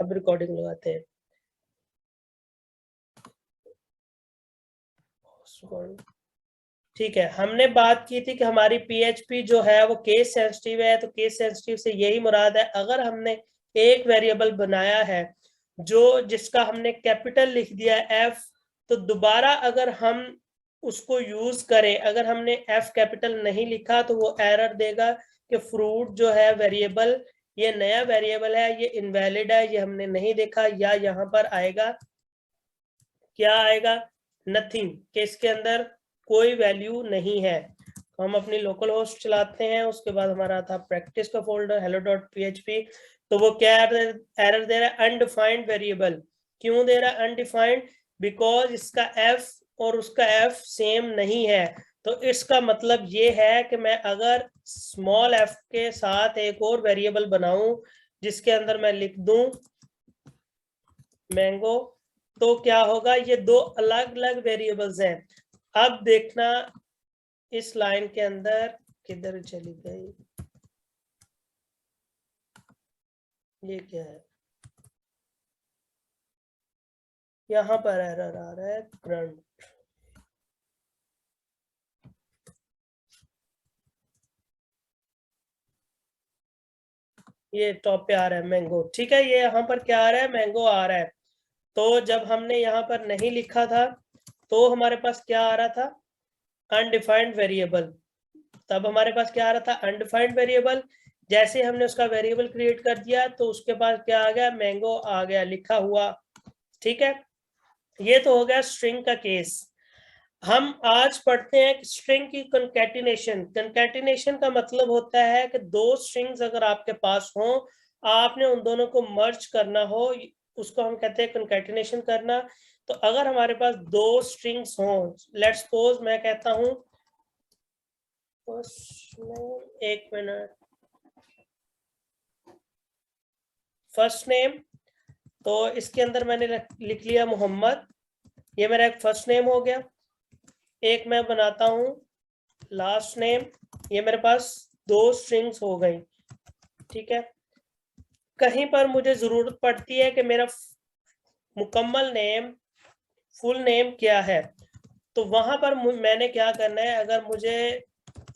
अब रिकॉर्डिंग लगाते हैं। ठीक है, हमने बात की थी कि हमारी PHP जो है वो केस सेंसिटिव है, तो केस सेंसिटिव से यही मुराद है अगर हमने एक वेरिएबल बनाया है जो जिसका हमने कैपिटल लिख दिया F, तो दोबारा अगर हम उसको यूज करें, अगर हमने F कैपिटल नहीं लिखा तो वो एरर देगा कि फ्रूट जो है वेरिएबल, ये नया वेरिएबल है, ये इनवैलिड है, ये हमने नहीं देखा, या यहाँ पर आएगा क्या आएगा, नथिंग, कि इसके अंदर कोई वैल्यू नहीं है। तो हम अपनी लोकल होस्ट चलाते हैं, उसके बाद हमारा था प्रैक्टिस का फोल्डर hello.php, तो वो क्या एरर दे रहा है, अनडिफाइंड वेरिएबल। क्यों दे रहा है अनडिफाइंड? बिकॉज इसका f और उसका f सेम नहीं है। तो इसका मतलब ये है कि मैं अगर स्मॉल f के साथ एक और वेरिएबल बनाऊं जिसके अंदर मैं लिख दूं मैंगो, तो क्या होगा, ये दो अलग अलग वेरिएबल्स हैं। अब देखना इस लाइन के अंदर किधर चली गई, ये क्या है, यहां पर एरर आ रहा है करंट, ये टॉप पे आ रहा है मैंगो। ठीक है, ये यहाँ पर क्या आ रहा है, मैंगो आ रहा है। तो जब हमने यहाँ पर नहीं लिखा था तो हमारे पास क्या आ रहा था, अनडिफाइंड वेरिएबल। तब हमारे पास क्या आ रहा था, अनडिफाइंड वेरिएबल। जैसे हमने उसका वेरिएबल क्रिएट कर दिया तो उसके पास क्या आ गया, मैंगो आ गया लिखा हुआ। ठीक है, ये तो हो गया स्ट्रिंग का केस। हम आज पढ़ते हैं स्ट्रिंग की कंकैटिनेशन। कंकैटिनेशन का मतलब होता है कि दो स्ट्रिंग्स अगर आपके पास हो, आपने उन दोनों को मर्ज करना हो, उसको हम कहते हैं कंकैटिनेशन करना। तो अगर हमारे पास दो स्ट्रिंग्स हो, लेट्स सपोज मैं कहता हूं, एक मिनट, फर्स्ट नेम, तो इसके अंदर मैंने लिख लिया मोहम्मद, ये मेरा एक फर्स्ट नेम हो गया। एक मैं बनाता हूं लास्ट नेम, ये मेरे पास दो स्ट्रिंग्स हो गई। ठीक है, कहीं पर मुझे जरूरत पड़ती है कि मेरा मुकम्मल नेम, फुल नेम क्या है, तो वहां पर मैंने क्या करना है, अगर मुझे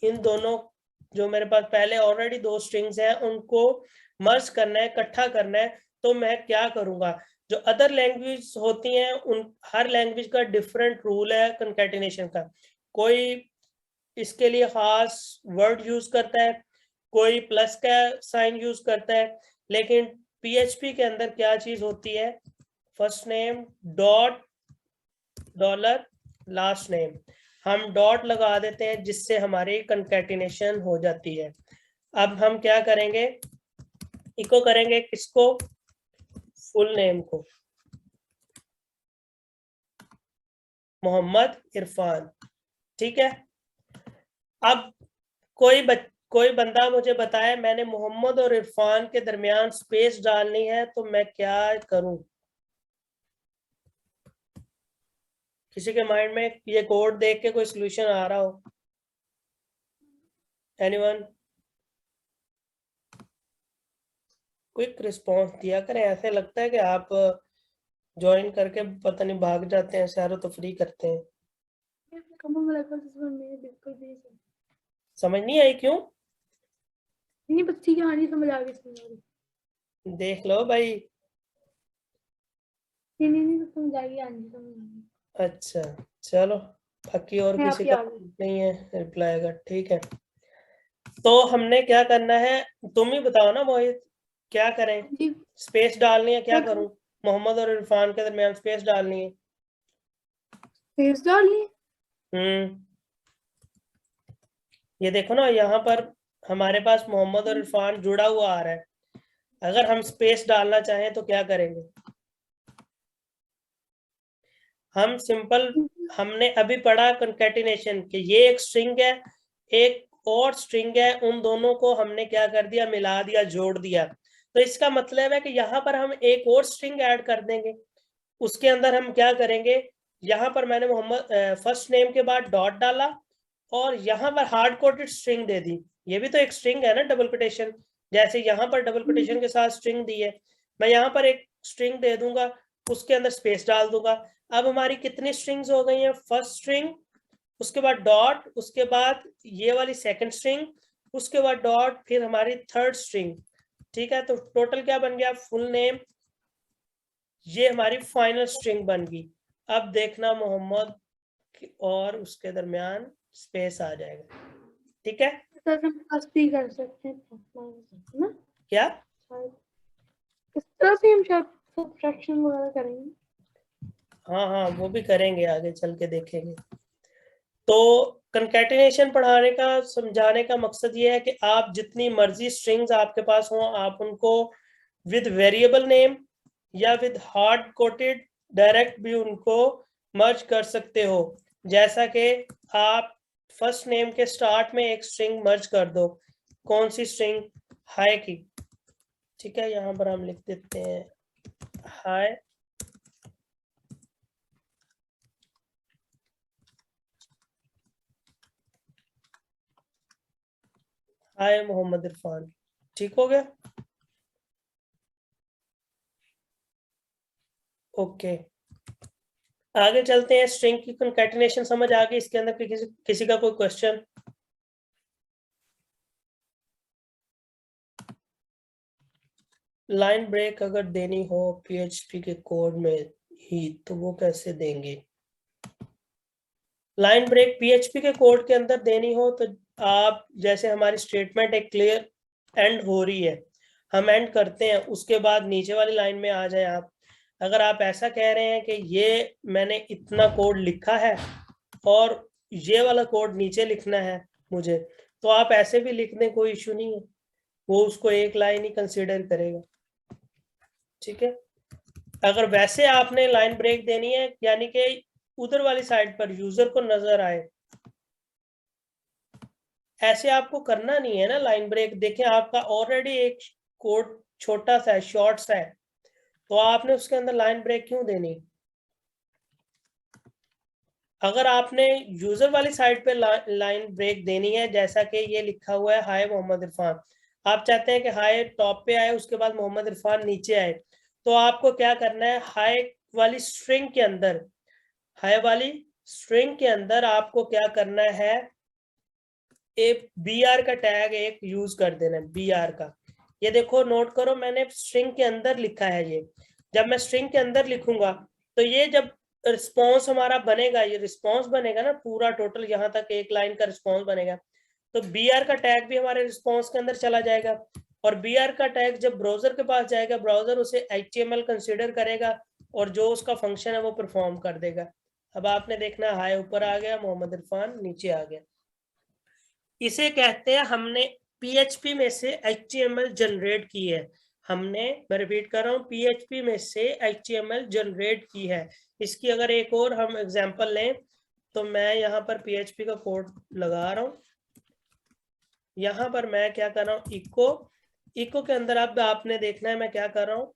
इन दोनों जो मेरे पास पहले ऑलरेडी दो स्ट्रिंग्स हैं उनको मर्ज करना है, इकट्ठा करना है, तो मैं क्या करूंगा, जो अदर लैंग्वेज होती हैं उन हर लैंग्वेज का डिफरेंट रूल है कंकैटिनेशन का। कोई इसके लिए खास वर्ड यूज करता है, कोई प्लस का साइन यूज करता है, लेकिन PHP के अंदर क्या चीज होती है, first name dot dollar last name, हम डॉट लगा देते हैं जिससे हमारी कंकैटिनेशन हो जाती है। अब हम क्या करेंगे, इको करेंगे किसको, फुल नेम को, मोहम्मद इरफान। ठीक है, अब कोई बंदा मुझे बताए मैंने मोहम्मद और इरफान के दरमियान स्पेस डालनी है, तो मैं क्या करूं, किसी के माइंड में ये कोड देख के कोई सॉल्यूशन आ रहा हो, एनीवन? क्विक रिस्पांस दिया करें, ऐसे लगता है कि आप ज्वाइन करके पता नहीं भाग जाते हैं, सैरो तफरी करते हैं। समझ नहीं आई क्यों? नहीं बस ठीक है, हाँ जी समझ आ गई। देख लो भाई। नहीं समझ आ गई, हाँ जी समझ आ गई। अच्छा चलो, बाकी और किसी का नहीं है रिप्लाई का, ठीक है। तो हमने क्या करना है, तुम ही बताओ ना मोहित, क्या करें, स्पेस डालनी है, क्या करूं, मोहम्मद और इरफान के दरमियान स्पेस डालनी है, स्पेस डालनी है। ये देखो ना यहाँ पर हमारे पास मोहम्मद और इरफान जुड़ा हुआ आ रहा है, अगर हम स्पेस डालना चाहें तो क्या करेंगे, हम सिंपल, हमने अभी पढ़ा कंकैटिनेशन कि ये एक स्ट्रिंग है, एक और स्ट्रिंग है, उन दोनों को हमने क्या कर दिया, मिला दिया, जोड़ दिया। तो इसका मतलब है कि यहाँ पर हम एक और स्ट्रिंग ऐड कर देंगे। उसके अंदर हम क्या करेंगे, यहाँ पर मैंने मोहम्मद फर्स्ट नेम के बाद डॉट डाला और यहाँ पर हार्ड कोटेड स्ट्रिंग दे दी। ये भी तो एक स्ट्रिंग है ना, डबल कोटेशन, जैसे यहाँ पर डबल कोटेशन के साथ स्ट्रिंग दी है। मैं यहाँ पर एक स्ट्रिंग दे दूंगा, उसके अंदर स्पेस डाल दूंगा। अब हमारी कितनी स्ट्रिंग्स हो गई हैं? फर्स्ट स्ट्रिंग, उसके बाद डॉट, उसके बाद ये वाली सेकंड स्ट्रिंग, उसके बाद डॉट, फिर हमारी थर्ड स्ट्रिंग। ठीक है, तो टोटल क्या बन गया? Full name. ये हमारी फाइनल स्ट्रिंग बन गई। अब देखना मोहम्मद और उसके दरमियान स्पेस आ जाएगा। ठीक है, सर हम भी कर सकते हैं ना? क्या? इस तरह से हम शायद सब्ट्रैक्शन वगैरह करेंगे। हाँ हाँ, वो भी करेंगे, आगे चल के देखेंगे। तो कंकैटिनेशन पढ़ाने का, समझाने का मकसद ये है कि आप जितनी मर्जी स्ट्रिंग्स आपके पास हो, आप उनको विद वेरिएबल नेम या विद हार्ड कोटेड डायरेक्ट भी उनको मर्ज कर सकते हो। जैसा कि आप फर्स्ट नेम के स्टार्ट में एक स्ट्रिंग मर्ज कर दो। कौन सी स्ट्रिंग? हाय की। ठीक है, यहां पर हम लिख देते हैं हाय। हाय मोहम्मद इरफान। ठीक हो गया? ओके, आगे चलते हैं। स्ट्रिंग की कंकैटिनेशन समझ आ गई? इसके अंदर किसी का कोई क्वेश्चन? लाइन ब्रेक अगर देनी हो पीएचपी के कोड में ही तो वो कैसे देंगे? लाइन ब्रेक पीएचपी के कोड के अंदर देनी हो तो आप, जैसे हमारी स्टेटमेंट एक क्लियर एंड हो रही है, हम एंड करते हैं, उसके बाद नीचे वाली लाइन में आ जाए आप। अगर आप ऐसा कह रहे हैं कि ये मैंने इतना कोड लिखा है और ये वाला कोड नीचे लिखना है मुझे, तो आप ऐसे भी लिख दें, कोई इशू नहीं है, वो उसको एक लाइन ही कंसीडर करेगा। ठीक है, अगर वैसे आपने लाइन ब्रेक देनी है, यानी कि उधर वाली साइड पर यूजर को नजर आए, ऐसे आपको करना नहीं है ना लाइन ब्रेक। देखें, आपका ऑलरेडी एक कोड छोटा सा है, शॉर्ट सा है, तो आपने उसके अंदर लाइन ब्रेक क्यों देनी? अगर आपने यूजर वाली साइड पे लाइन ब्रेक देनी है, जैसा कि ये लिखा हुआ है हाय मोहम्मद इरफान, आप चाहते हैं कि हाय टॉप पे आए, उसके बाद मोहम्मद इरफान नीचे आए, तो आपको क्या करना है? हाय वाली स्ट्रिंग के अंदर, हाय वाली स्ट्रिंग के अंदर आपको क्या करना है? एक br का टैग एक यूज कर देना है, br का। ये देखो, नोट करो, मैंने स्ट्रिंग के अंदर लिखा है ये। जब मैं स्ट्रिंग के अंदर लिखूंगा तो ये जब रिस्पॉन्स हमारा बनेगा, ये रिस्पॉन्स बनेगा ना पूरा, टोटल यहाँ तक एक लाइन का रिस्पॉन्स बनेगा, तो br का टैग भी हमारे रिस्पॉन्स के अंदर चला जाएगा। और br का टैग जब ब्राउजर के पास जाएगा, ब्राउजर उसे HTML कंसीडर करेगा और जो उसका फंक्शन है वो परफॉर्म कर देगा। अब आपने देखना, हाय ऊपर आ गया, मोहम्मद इरफान नीचे आ गया। इसे कहते हैं, हमने PHP में से HTML जनरेट की है। हमने, मैं रिपीट कर रहा हूँ, PHP में से HTML जनरेट की है। इसकी अगर एक और हम एग्जांपल लें, तो मैं यहाँ पर PHP का कोड लगा रहा हूँ। यहाँ पर मैं क्या कर रहा हूँ? इको के अंदर अब आपने देखना है मैं क्या कर रहा हूँ,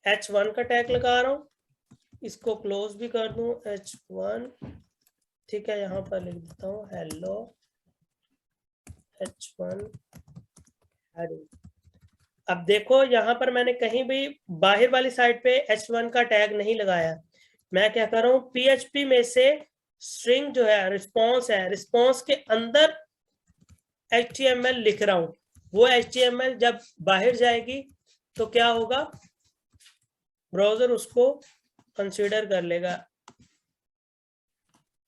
H1 का टैग लगा रहा हूँ। इसको क्लोज भी कर दूं, H1। ठीक है, यहाँ पर लिख देता हूँ हेलो H1 हेडिंग। अब देखो, यहाँ पर मैंने कहीं भी बाहर वाली साइड पे H1 का टैग नहीं लगाया। मैं क्या कर रहा हूँ? PHP में से स्ट्रिंग जो है, रिस्पॉन्स है, रिस्पॉन्स के अंदर HTML लिख रहा हूँ। वो HTML जब बाहर जाएगी तो क्या होगा? ब्राउजर उसको कंसीडर कर लेगा।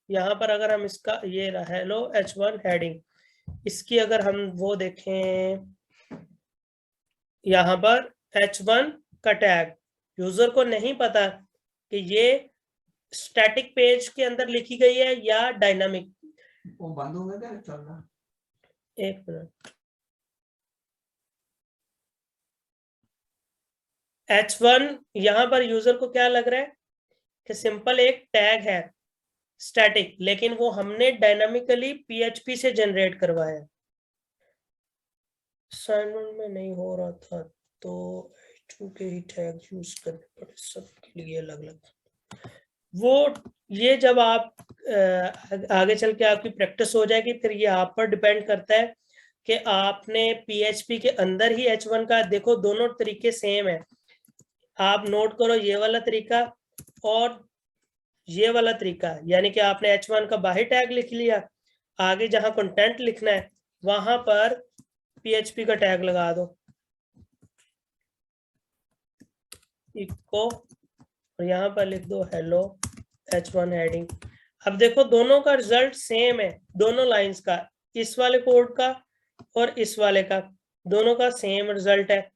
यहाँ पर अगर हम इसका, ये रहा हेलो H1 हेडिंग, इसकी अगर हम वो देखें, यहाँ पर H1 का टैग, यूजर को नहीं पता कि ये स्टैटिक पेज के अंदर लिखी गई है या डायनामिक। वो बंद हो गया क्या? चल रहा? एक मिनट। H1 यहाँ पर यूजर को क्या लग रहा है कि सिंपल एक टैग है स्टैटिक, लेकिन वो हमने डायनामिकली PHP से जनरेट करवाया। असाइनमेंट में नहीं हो रहा था तो H2 के ही टैग यूज करने पड़े सबके लिए अलग अलग। वो ये जब आप आगे चल के आपकी प्रैक्टिस हो जाएगी, फिर ये आप पर डिपेंड करता है कि आपने PHP के अंदर ही H1 का, देखो दोनों तरीके सेम है। आप नोट करो ये वाला तरीका और ये वाला तरीका, यानी कि आपने h1 का बाहर टैग लिख लिया, आगे जहां कंटेंट लिखना है वहां पर PHP का टैग लगा दो इको, और यहाँ पर लिख दो हेलो h1 हेडिंग। अब देखो दोनों का रिजल्ट सेम है, दोनों लाइंस का, इस वाले कोड का और इस वाले का, दोनों का सेम रिजल्ट है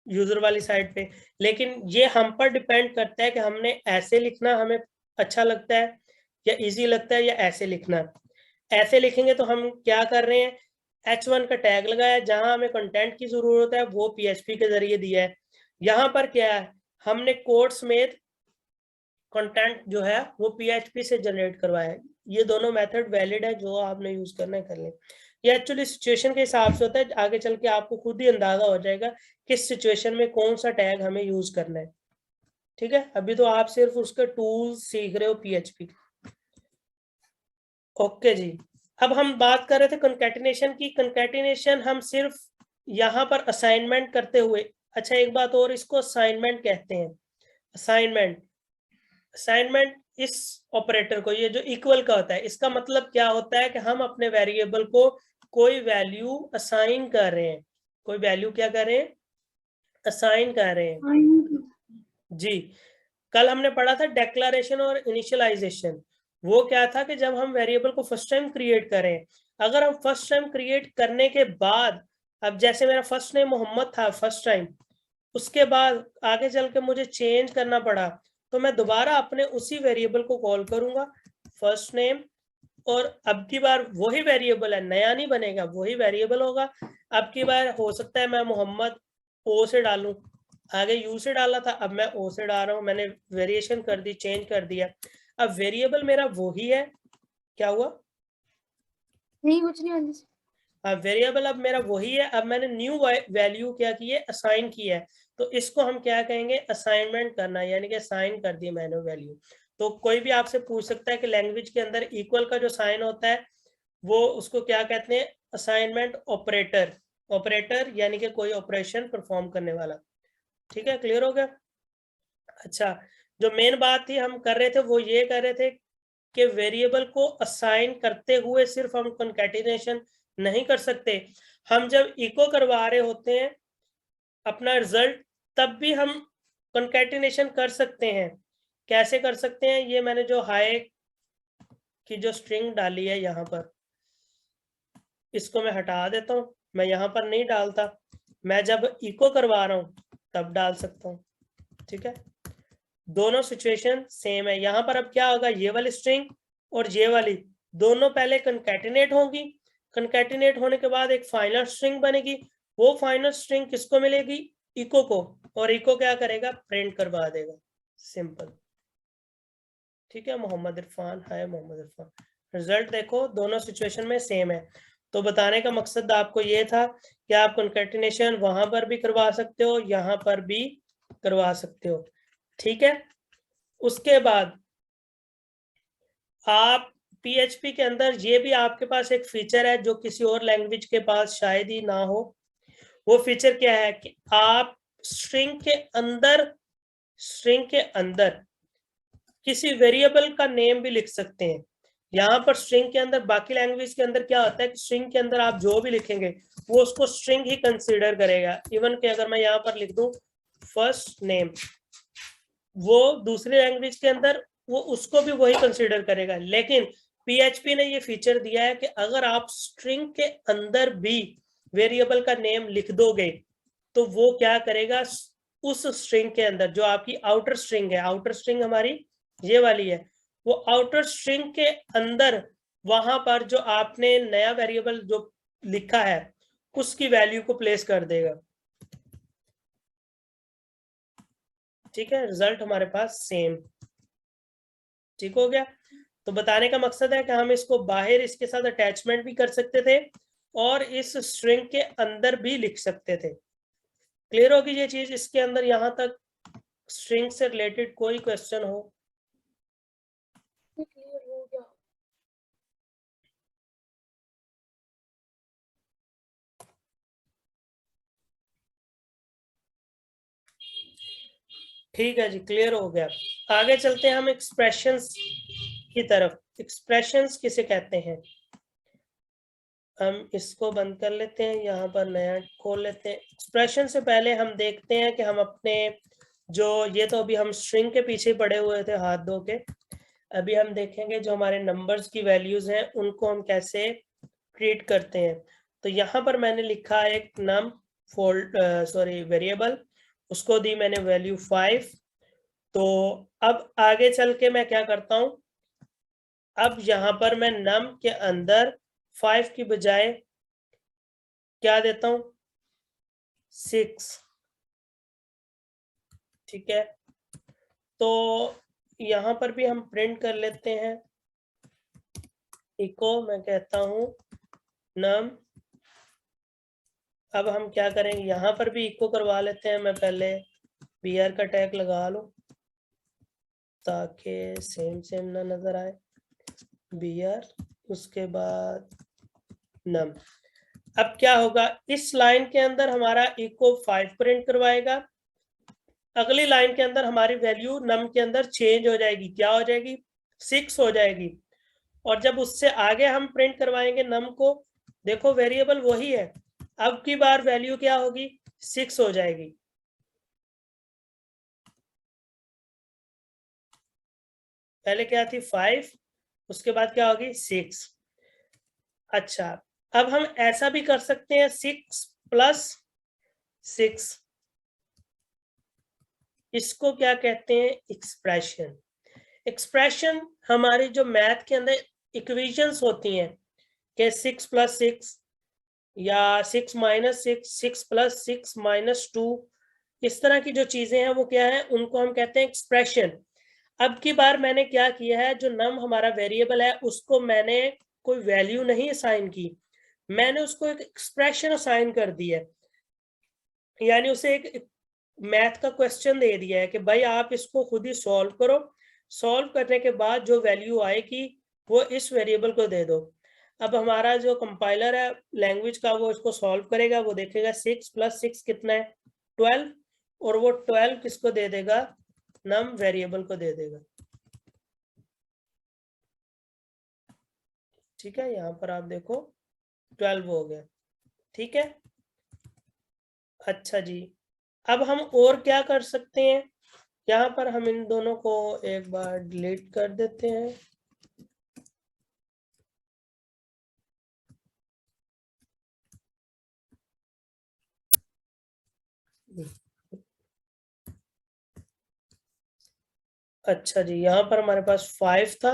यूजर वाली साइड पे। लेकिन ये हम पर डिपेंड करता है कि हमने ऐसे लिखना हमें अच्छा लगता है या इजी लगता है या ऐसे लिखना। ऐसे लिखेंगे तो हम क्या कर रहे हैं, h1 का टैग लगाया, जहां हमें कंटेंट की जरूरत है वो PHP के जरिए दिया है। यहाँ पर क्या है, हमने कोड समेत कंटेंट जो है वो PHP से जनरेट करवाया है। ये दोनों मेथड वैलिड है, जो आपने यूज करना है कर लें। ये एक्चुअली सिचुएशन के हिसाब से होता है, आगे चल के आपको खुद ही अंदाजा हो जाएगा किस सिचुएशन में कौन सा टैग हमें यूज करना है। ठीक है, अभी तो आप सिर्फ उसके टूल्स सीख रहे हो PHP। ओके जी, अब हम बात कर रहे थे कंकैटिनेशन की। कंकैटिनेशन हम सिर्फ यहाँ पर असाइनमेंट करते हुए, अच्छा एक बात और, इसको असाइनमेंट कहते हैं। असाइनमेंट, असाइनमेंट इस ऑपरेटर को, ये जो इक्वल का होता है, इसका मतलब क्या होता है कि हम अपने वेरिएबल को कोई वैल्यू असाइन कर रहे हैं, कोई वैल्यू क्या कर रहे हैं, असाइन कर रहे हैं जी। कल हमने पढ़ा था डेक्लरेशन और इनिशियलाइजेशन। वो क्या था कि जब हम वेरिएबल को फर्स्ट टाइम क्रिएट करें, अगर हम फर्स्ट टाइम क्रिएट करने के बाद, अब जैसे मेरा फर्स्ट नेम मोहम्मद था फर्स्ट टाइम, उसके बाद आगे चल के मुझे चेंज करना पड़ा, तो मैं दोबारा अपने उसी वेरिएबल को कॉल करूंगा फर्स्ट नेम, और अब की बार वही वेरिएबल है, नया नहीं बनेगा, वही वेरिएबल होगा। अब की बार हो सकता है मैं मोहम्मद ओ से डालूं, आगे यू से डाला था, अब मैं ओ से डाल रहा हूं, मैंने वेरिएशन कर दी, चेंज कर दिया। अब वेरिएबल मेरा वही है, क्या हुआ, नहीं कुछ नहीं आने से। अब वेरिएबल अब मेरा वही है, अब मैंने न्यू वैल्यू क्या की है, असाइन की है, तो इसको हम क्या कहेंगे, असाइनमेंट करना, यानी कि असाइन कर दी मैंने वैल्यू। तो कोई भी आपसे पूछ सकता है कि लैंग्वेज के अंदर इक्वल का जो साइन होता है वो उसको क्या कहते हैं, असाइनमेंट ऑपरेटर। ऑपरेटर यानी कि कोई ऑपरेशन परफॉर्म करने वाला। ठीक है, क्लियर हो गया। अच्छा, जो मेन बात थी हम कर रहे थे वो ये कर रहे थे कि वेरिएबल को असाइन करते हुए सिर्फ हम कंकैटिनेशन नहीं कर सकते, हम जब इको करवा रहे होते हैं अपना रिजल्ट, तब भी हम कंकैटिनेशन कर सकते हैं। कैसे कर सकते हैं, ये मैंने जो हाई की जो स्ट्रिंग डाली है यहाँ पर, इसको मैं हटा देता हूँ, मैं यहाँ पर नहीं डालता, मैं जब इको करवा रहा हूँ तब डाल सकता हूँ। ठीक है, दोनों सिचुएशन सेम है। यहाँ पर अब क्या होगा, ये वाली स्ट्रिंग और ये वाली दोनों पहले कंकैटिनेट होंगी, कंकैटिनेट होने के बाद एक फाइनल स्ट्रिंग बनेगी, वो फाइनल स्ट्रिंग किसको मिलेगी, इको को, और इको क्या करेगा, प्रिंट करवा देगा, सिंपल। ठीक है, मोहम्मद इरफान, हाय मोहम्मद इरफान, रिजल्ट देखो दोनों सिचुएशन में सेम है। तो बताने का मकसद आपको ये था कि आप कंकैटिनेशन वहां पर भी करवा सकते हो, यहाँ पर भी करवा सकते हो। ठीक है, उसके बाद आप PHP के अंदर ये भी आपके पास एक फीचर है जो किसी और लैंग्वेज के पास शायद ही ना हो। वो फीचर क्या है कि आप स्ट्रिंग के अंदर किसी वेरिएबल का नेम भी लिख सकते हैं। यहाँ पर स्ट्रिंग के अंदर, बाकी लैंग्वेज के अंदर क्या होता है कि स्ट्रिंग के अंदर आप जो भी लिखेंगे वो उसको स्ट्रिंग ही कंसीडर करेगा। इवन कि अगर मैं यहाँ पर लिख दूं फर्स्ट नेम, वो दूसरी लैंग्वेज के अंदर वो उसको भी वही कंसीडर करेगा। लेकिन PHP ने ये फीचर दिया है कि अगर आप स्ट्रिंग के अंदर भी वेरिएबल का नेम लिख दोगे तो वो क्या करेगा, उस स्ट्रिंग के अंदर जो आपकी आउटर स्ट्रिंग है, आउटर स्ट्रिंग हमारी ये वाली है, वो आउटर स्ट्रिंग के अंदर वहां पर जो आपने नया वेरिएबल जो लिखा है उसकी वैल्यू को प्लेस कर देगा। ठीक है, रिजल्ट हमारे पास सेम। ठीक हो गया। तो बताने का मकसद है कि हम इसको बाहर इसके साथ अटैचमेंट भी कर सकते थे और इस स्ट्रिंग के अंदर भी लिख सकते थे। क्लियर होगी ये चीज, इसके अंदर यहां तक स्ट्रिंग से रिलेटेड कोई क्वेश्चन हो? क्लियर हो गया। ठीक है जी, क्लियर हो गया। आगे चलते हैं हम एक्सप्रेशंस की तरफ। एक्सप्रेशंस किसे कहते हैं? हम इसको बंद कर लेते हैं, यहाँ पर नया खोल लेते हैं। एक्सप्रेशन से पहले हम देखते हैं कि हम अपने जो ये तो अभी हम स्ट्रिंग के पीछे पड़े हुए थे हाथ धो के, अभी हम देखेंगे जो हमारे नंबर्स की वैल्यूज हैं उनको हम कैसे ट्रीट करते हैं। तो यहाँ पर मैंने लिखा एक नम वेरिएबल, उसको दी मैंने वैल्यू 5। तो अब आगे चल के मैं क्या करता हूँ, अब यहाँ पर मैं नम के अंदर 5 की बजाय क्या देता हूँ, 6। ठीक है, तो यहाँ पर भी हम प्रिंट कर लेते हैं, इको मैं कहता हूँ नम। अब हम क्या करेंगे, यहाँ पर भी इको करवा लेते हैं। मैं पहले br का टैग लगा लूं ताकि सेम ना नजर आए। br उसके बाद नम। अब क्या होगा, इस लाइन के अंदर हमारा इको 5 प्रिंट करवाएगा, अगली लाइन के अंदर हमारी वैल्यू नम के अंदर चेंज हो जाएगी, क्या हो जाएगी, 6 हो जाएगी। और जब उससे आगे हम प्रिंट करवाएंगे नम को, देखो वेरिएबल वही है, अब की बार वैल्यू क्या होगी, 6 हो जाएगी। पहले क्या थी 5, उसके बाद क्या होगी 6। अच्छा, अब हम ऐसा भी कर सकते हैं 6 + 6, इसको क्या कहते हैं, एक्सप्रेशन। एक्सप्रेशन हमारी जो मैथ के अंदर इक्वेशंस होती हैं कि 6 + 6 या 6 - 6, 6 + 6 - 2, इस तरह की जो चीजें हैं वो क्या है, उनको हम कहते हैं एक्सप्रेशन। अब की बार मैंने क्या किया है, जो नम हमारा वेरिएबल है उसको मैंने कोई वैल्यू नहीं असाइन की, मैंने उसको एक एक्सप्रेशन असाइन कर दिया है, यानी उसे एक मैथ का क्वेश्चन दे दिया है कि भाई आप इसको खुद ही सॉल्व करो, सॉल्व करने के बाद जो वैल्यू आएगी वो इस वेरिएबल को दे दो। अब हमारा जो कंपाइलर है लैंग्वेज का, वो इसको सॉल्व करेगा, वो देखेगा 6 + 6 कितना है, 12, और वो 12 किसको दे देगा, नम वेरिएबल को दे देगा। ठीक है, यहाँ पर आप देखो 12 हो गया। ठीक है, अच्छा जी, अब हम और क्या कर सकते हैं, यहाँ पर हम इन दोनों को एक बार डिलीट कर देते हैं। अच्छा जी, यहाँ पर हमारे पास 5 था।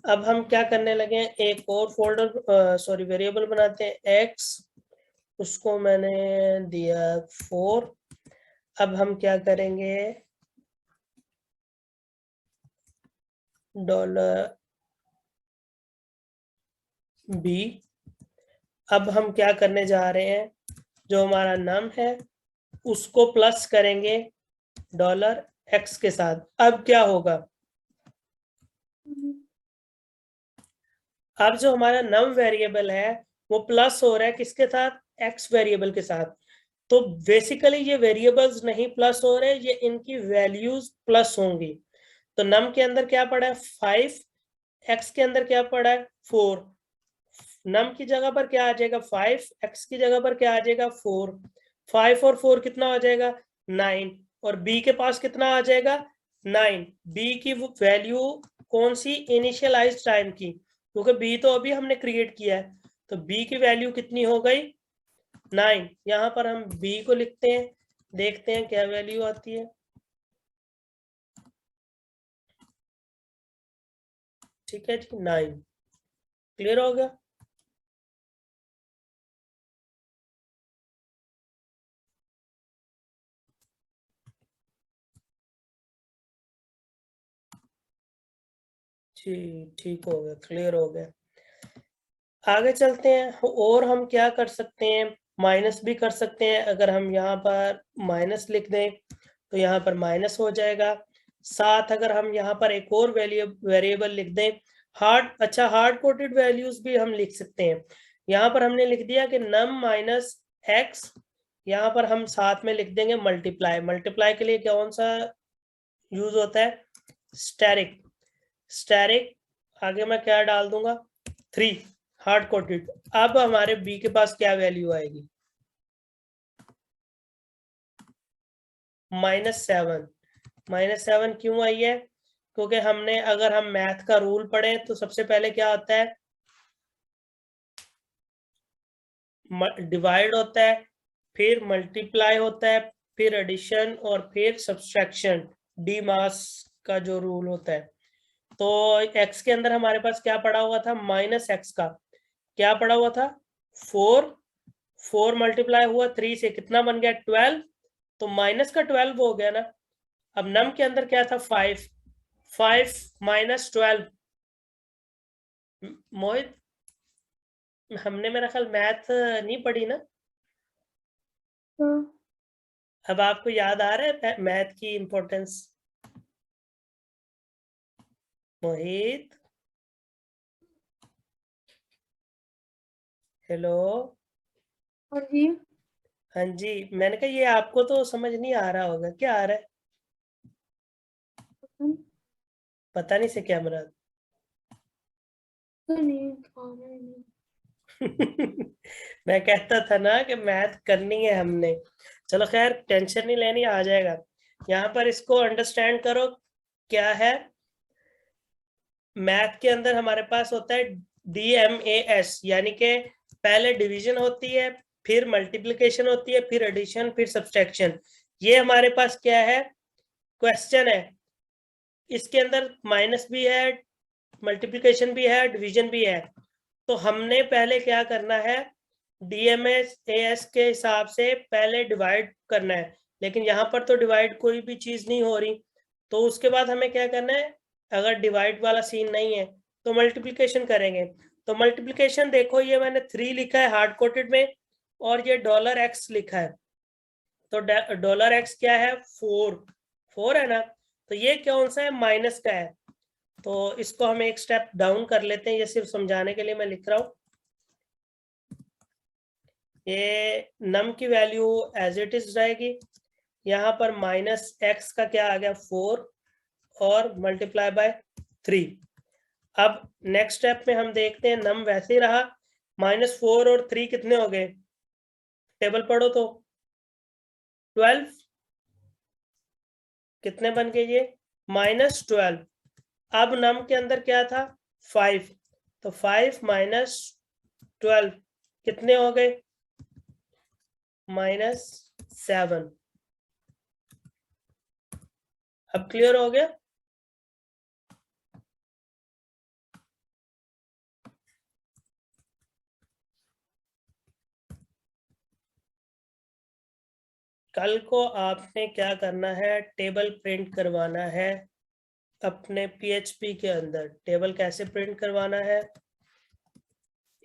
अब हम क्या करने लगे हैं, एक और फोल्डर वेरिएबल बनाते हैं x, उसको मैंने दिया 4। अब हम क्या करेंगे, $b। अब हम क्या करने जा रहे हैं, जो हमारा नम है उसको प्लस करेंगे $x के साथ। अब क्या होगा, अब जो हमारा नम वेरिएबल है वो प्लस हो रहा है किसके साथ, x वेरिएबल के साथ। तो बेसिकली ये वेरिएबल्स नहीं प्लस हो रहे, ये इनकी वैल्यूज प्लस होंगी। तो नम के अंदर क्या पड़ा है 5, x के अंदर क्या पड़ा है 4, नम की जगह पर क्या आ जाएगा 5, x की जगह पर क्या आ जाएगा 4, 5 और 4 कितना आ जाएगा 9, और b के पास कितना आ जाएगा 9। b की वैल्यू कौन सी, इनिशियलाइज टाइम की, क्योंकि b तो अभी हमने क्रिएट किया है, तो b की वैल्यू कितनी हो गई 9। यहाँ पर हम b को लिखते हैं, देखते हैं क्या वैल्यू आती है। ठीक है जी, 9 क्लियर हो गया। जी ठीक हो गया, क्लियर हो गया। आगे चलते हैं, और हम क्या कर सकते हैं, माइनस भी कर सकते हैं। अगर हम यहाँ पर माइनस लिख दें तो यहाँ पर माइनस हो जाएगा। साथ अगर हम यहाँ पर एक और वेरिएबल लिख दें, हार्ड कोडेड वैल्यूज भी हम लिख सकते हैं। यहाँ पर हमने लिख दिया कि नम - x, यहाँ पर हम साथ में लिख देंगे मल्टीप्लाई। मल्टीप्लाई के लिए कौन सा यूज होता है स्टैरिक। स्टैरिक आगे मैं क्या डाल दूंगा 3 हार्ड कोटेड। अब हमारे बी के पास क्या वैल्यू आएगी -7। -7 क्यों आई है? क्योंकि हमने अगर हम मैथ का रूल पढ़े तो सबसे पहले क्या होता है डिवाइड होता है, फिर मल्टीप्लाई होता है, फिर एडिशन और फिर सब्सट्रैक्शन, डी मास का जो रूल होता है। तो x के अंदर हमारे पास क्या पड़ा हुआ था -x का क्या पड़ा हुआ था 4 मल्टीप्लाई हुआ 3 से कितना बन गया 12, तो माइनस का 12 हो गया ना। अब नम के अंदर क्या था 5 -12। मोहित हमने मेरा ख्याल मैथ नहीं पढ़ी ना। हाँ, अब आपको याद आ रहा है मैथ की इंपॉर्टेंस? मोहित हेलो। हाँ जी। हाँ जी, मैंने कहा ये आपको तो समझ नहीं आ रहा होगा, क्या आ रहा है? पता नहीं से क्या मुराद? तो नहीं खाना ही नहीं। मैं कहता था ना कि मैथ करनी है हमने। चलो खैर टेंशन नहीं लेनी, आ जाएगा। यहाँ पर इसको अंडरस्टैंड करो क्या है। मैथ के अंदर हमारे पास होता है DMAS, यानी कि पहले डिवीजन होती है, फिर मल्टीप्लिकेशन होती है, फिर एडिशन, फिर सब्सट्रैक्शन। ये हमारे पास क्या है क्वेश्चन है, इसके अंदर माइनस भी है, मल्टीप्लिकेशन भी है, डिवीजन भी है। तो हमने पहले क्या करना है DMAS के हिसाब से पहले डिवाइड करना है, लेकिन यहाँ पर तो डिवाइड कोई भी चीज नहीं हो रही। तो उसके बाद हमें क्या करना है, अगर डिवाइड वाला सीन नहीं है तो मल्टीप्लिकेशन करेंगे। तो मल्टीप्लिकेशन देखो, ये मैंने 3 लिखा है हार्ड कोटेड में और ये $x लिखा है। तो $x क्या है 4 है ना। तो ये कौन सा है माइनस का है। तो इसको हम एक स्टेप डाउन कर लेते हैं, ये सिर्फ समझाने के लिए मैं लिख रहा हूं। ये नम की वैल्यू एज इट इज रहेगी, यहाँ पर -x का क्या आ गया 4 और मल्टीप्लाई बाय 3। अब नेक्स्ट स्टेप में हम देखते हैं नम वैसे ही रहा, -4 और 3 कितने हो गए, टेबल पढ़ो तो 12 कितने बन गए ये -12। अब नम के अंदर क्या था 5, तो 5 -12 कितने हो गए -7। अब क्लियर हो गया। कल को आपने क्या करना है, टेबल प्रिंट करवाना है अपने PHP के अंदर। टेबल कैसे प्रिंट करवाना है,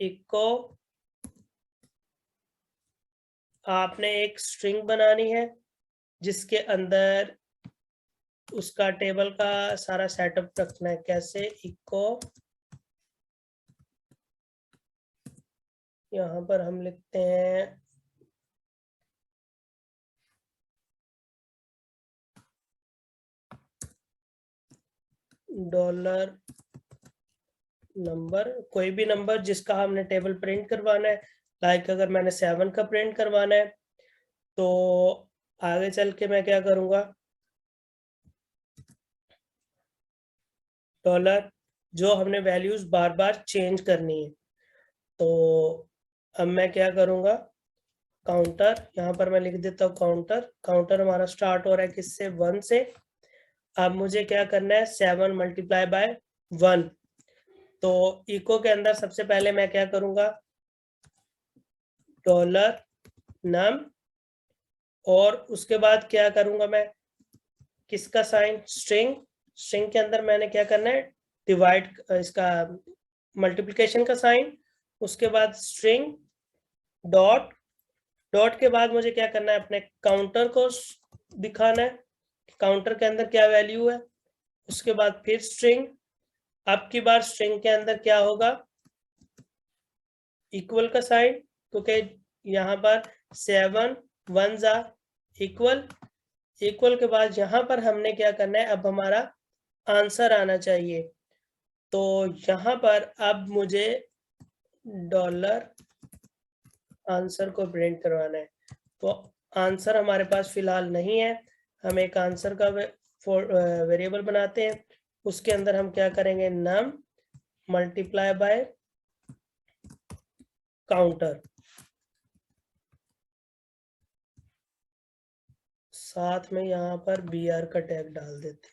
इको आपने एक स्ट्रिंग बनानी है जिसके अंदर उसका टेबल का सारा सेटअप रखना है। कैसे, इको यहाँ पर हम लिखते हैं $नंबर, कोई भी नंबर जिसका हमने टेबल प्रिंट करवाना है। लाइक अगर मैंने 7 का प्रिंट करवाना है तो आगे चल के मैं क्या करूँगा, डॉलर, जो हमने वैल्यूज बार बार चेंज करनी है। तो अब मैं क्या करूँगा, काउंटर, यहाँ पर मैं लिख देता हूँ काउंटर। काउंटर हमारा स्टार्ट हो रहा है किससे 1 से। अब मुझे क्या करना है 7 मल्टीप्लाई बाय 1। तो इको के अंदर सबसे पहले मैं क्या करूँगा $नम, और उसके बाद क्या करूँगा मैं किसका साइन, स्ट्रिंग। स्ट्रिंग के अंदर मैंने क्या करना है डिवाइड, इसका मल्टीप्लिकेशन का साइन। उसके बाद स्ट्रिंग डॉट, डॉट के बाद मुझे क्या करना है अपने काउंटर को दिखाना है, काउंटर के अंदर क्या वैल्यू है। उसके बाद फिर स्ट्रिंग, अब की बार स्ट्रिंग के अंदर क्या होगा इक्वल का साइन, क्योंकि यहाँ पर 7 1 = इक्वल के बाद यहाँ पर हमने क्या करना है, अब हमारा आंसर आना चाहिए। तो यहाँ पर अब मुझे डॉलर आंसर को प्रिंट करवाना है। तो आंसर हमारे पास फिलहाल नहीं है, हम एक आंसर का वेरिएबल बनाते हैं। उसके अंदर हम क्या करेंगे, नम मल्टीप्लाई बाय काउंटर, साथ में यहाँ पर br का टैग डाल देते हैं।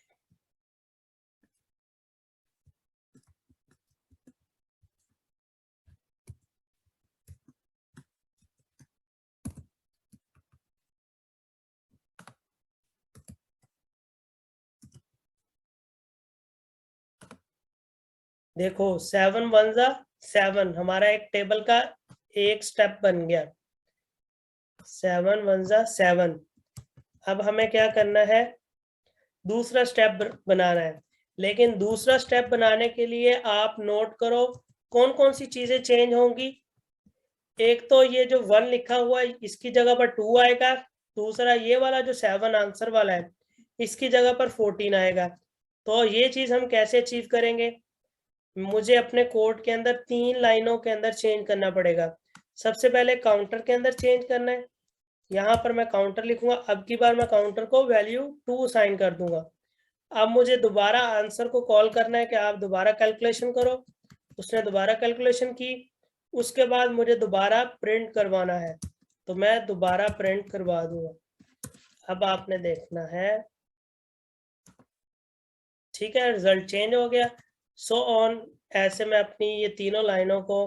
देखो 7 1 जा 7, हमारा एक टेबल का एक स्टेप बन गया। 7 1 जा 7। अब हमें क्या करना है, दूसरा स्टेप बनाना है। लेकिन दूसरा स्टेप बनाने के लिए आप नोट करो कौन कौन सी चीजें चेंज होंगी। एक तो ये जो 1 लिखा हुआ है इसकी जगह पर 2 आएगा। दूसरा ये वाला जो 7 आंसर वाला है इसकी जगह पर 14 आएगा। तो ये चीज हम कैसे अचीव करेंगे, मुझे अपने कोड के अंदर 3 लाइनों के अंदर चेंज करना पड़ेगा। सबसे पहले काउंटर के अंदर चेंज करना है। यहाँ पर मैं काउंटर लिखूंगा, अब की बार मैं काउंटर को वैल्यू 2 असाइन कर दूंगा। अब मुझे दोबारा आंसर को कॉल करना है कि आप दोबारा कैलकुलेशन करो। उसने दोबारा कैलकुलेशन की, उसके बाद मुझे दोबारा प्रिंट करवाना है, तो मैं दोबारा प्रिंट करवा दूंगा। अब आपने देखना है, ठीक है, रिजल्ट चेंज हो गया। सो ऑन, ऐसे मैं अपनी ये तीनों लाइनों को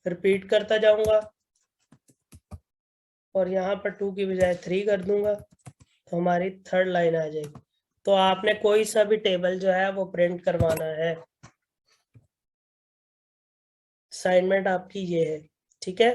रिपीट करता जाऊंगा और यहाँ पर 2 की बजाय 3 कर दूंगा, तो हमारी थर्ड लाइन आ जाएगी। तो आपने कोई सा भी टेबल जो है वो प्रिंट करवाना है। असाइनमेंट आपकी ये है, ठीक है।